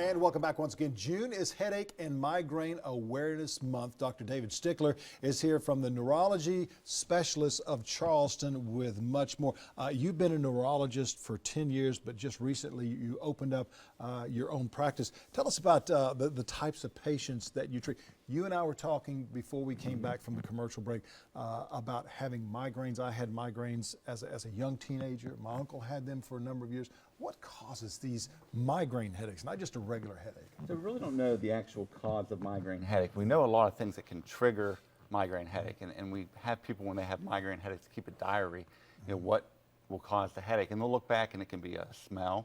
And welcome back once again. June is Headache and Migraine Awareness Month. Dr. David Stickler is here from the Neurology Specialist of Charleston with much more. You've been a neurologist for 10 years, but just recently you opened up your own practice. Tell us about the types of patients that you treat. You and I were talking before we came back from the commercial break about having migraines. I had migraines as a young teenager. My uncle had them for a number of years. What causes these migraine headaches, not just a regular headache? So we really don't know the actual cause of migraine headache. We know a lot of things that can trigger migraine headache, and we have people when they have migraine headaches keep a diary, what will cause the headache, and they'll look back and it can be a smell,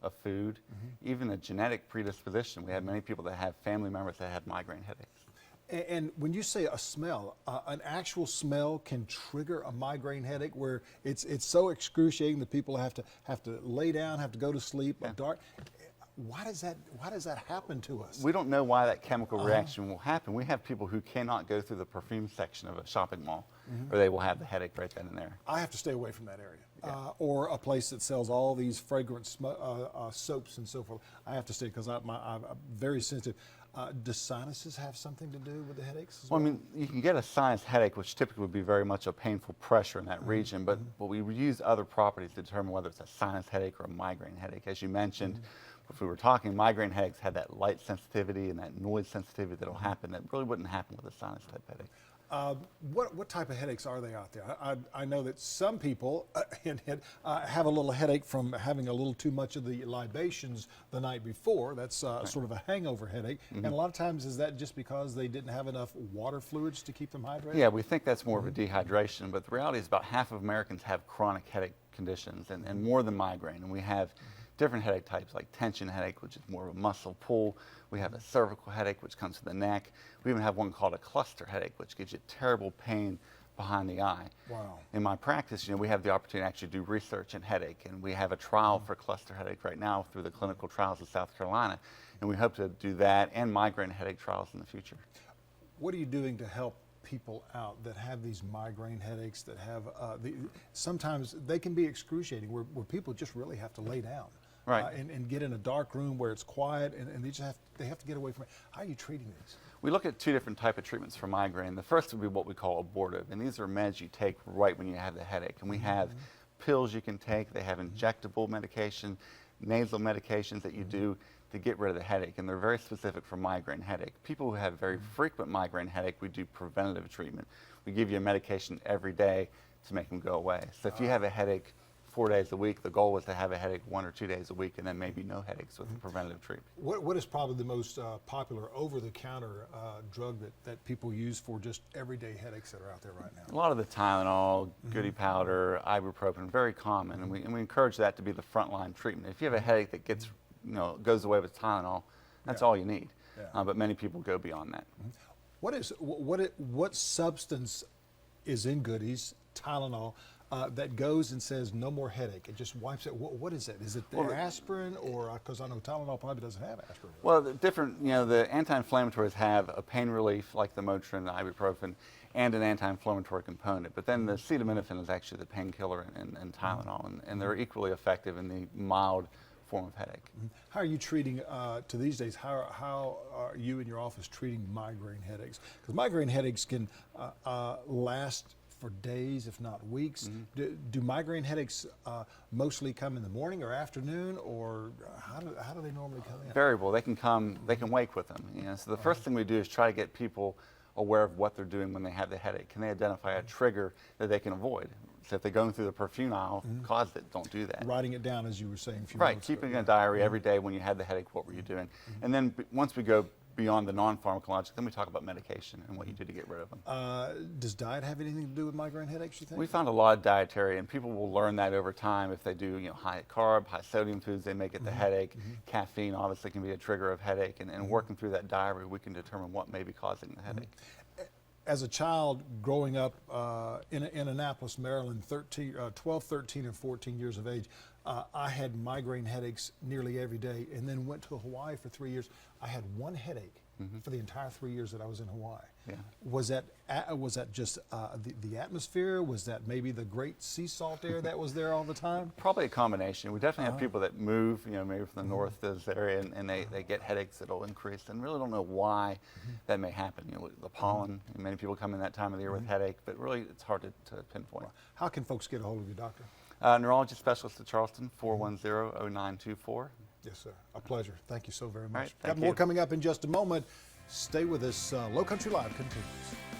a food, even a genetic predisposition. We have many people that have family members that have migraine headaches. And when you say a smell, an actual smell can trigger a migraine headache where it's so excruciating that people have to lay down, have to go to sleep, dark. Why does that happen to us? We don't know why that chemical reaction will happen. We have people who cannot go through the perfume section of a shopping mall, or they will have the headache right then and there. I have to stay away from that area, or a place that sells all these fragrant soaps and so forth. I have to stay because I'm very sensitive. Do sinuses have something to do with the headaches as well? Well, I mean, you can get a sinus headache, which typically would be very much a painful pressure in that region, but we use other properties to determine whether it's a sinus headache or a migraine headache. As you mentioned, if we were talking, migraine headaches had that light sensitivity and that noise sensitivity that will happen that really wouldn't happen with a sinus type headache. What type of headaches are they out there? I know that some people have a little headache from having a little too much of the libations the night before. That's sort of a hangover headache. And a lot of times is that just because they didn't have enough water fluids to keep them hydrated? Yeah, we think that's more of a dehydration, but the reality is about half of Americans have chronic headache conditions and more than migraine. And we have different headache types like tension headache, which is more of a muscle pull. We have a cervical headache, which comes to the neck. We even have one called a cluster headache, which gives you terrible pain behind the eye. Wow. In my practice, we have the opportunity to actually do research in headache, and we have a trial for cluster headache right now through the clinical trials of South Carolina, and we hope to do that and migraine headache trials in the future. What are you doing to help people out that have these migraine headaches, that have sometimes they can be excruciating where people just really have to lay down? Right. And get in a dark room where it's quiet, and they have to get away from it. How are you treating these? We look at two different types of treatments for migraine. The first would be what we call abortive, and these are meds you take right when you have the headache. And we have pills you can take. They have injectable medication, nasal medications that you do to get rid of the headache, and they're very specific for migraine headache. People who have very frequent migraine headache, we do preventative treatment. We give you a medication every day to make them go away. So if you have a headache 4 days a week, the goal was to have a headache 1 or 2 days a week, and then maybe no headaches with preventative treatment. What is probably the most popular over-the-counter drug that people use for just everyday headaches that are out there right now? A lot of the Tylenol, Goody powder, ibuprofen, very common, and we encourage that to be the frontline treatment. If you have a headache that gets, goes away with Tylenol, that's all you need. But many people go beyond that. What substance is in Goodies, Tylenol, that goes and says no more headache? It just wipes it. What is it? Is it the aspirin, or because I know Tylenol probably doesn't have aspirin? Well, the different, the anti-inflammatories have a pain relief like the Motrin and ibuprofen, and an anti-inflammatory component. But then the acetaminophen is actually the painkiller in Tylenol, and they're equally effective in the mild form of headache. How are you treating, to these days, how are you in your office treating migraine headaches? Because migraine headaches can last for days, if not weeks. Do migraine headaches mostly come in the morning or afternoon, or how do they normally come in? Variable. They can wake with them. So the first thing we do is try to get people aware of what they're doing when they have the headache. Can they identify a trigger that they can avoid? So if they're going through the perfume aisle, caused it, don't do that. Writing it down, as you were saying a few minutes ago. Keeping a diary every day when you had the headache, what were you doing? And then once we go beyond the non-pharmacologic, then we talk about medication and what you do to get rid of them. Does diet have anything to do with migraine headaches, you think? We found a lot of dietary, and people will learn that over time. If they do high carb, high sodium foods, they may get the headache. Caffeine obviously can be a trigger of headache, and working through that diary, we can determine what may be causing the headache. As a child growing up in Annapolis, Maryland, 12, 13, and 14 years of age, I had migraine headaches nearly every day, and then went to Hawaii for 3 years. I had one headache for the entire 3 years that I was in Hawaii. Yeah. Was that just the atmosphere? Was that maybe the great sea salt air that was there all the time? Probably a combination. We definitely have people that move, maybe from the north to this area, and they get headaches that'll increase, and really don't know why that may happen. The pollen, and many people come in that time of the year with headache, but really it's hard to pinpoint. How can folks get a hold of you, doctor? Neurology specialist at Charleston, 410-0924. Yes, sir. A pleasure. Thank you so very much. All right, Got thank more you. coming up in just a moment. Stay with us. Low Country Live continues.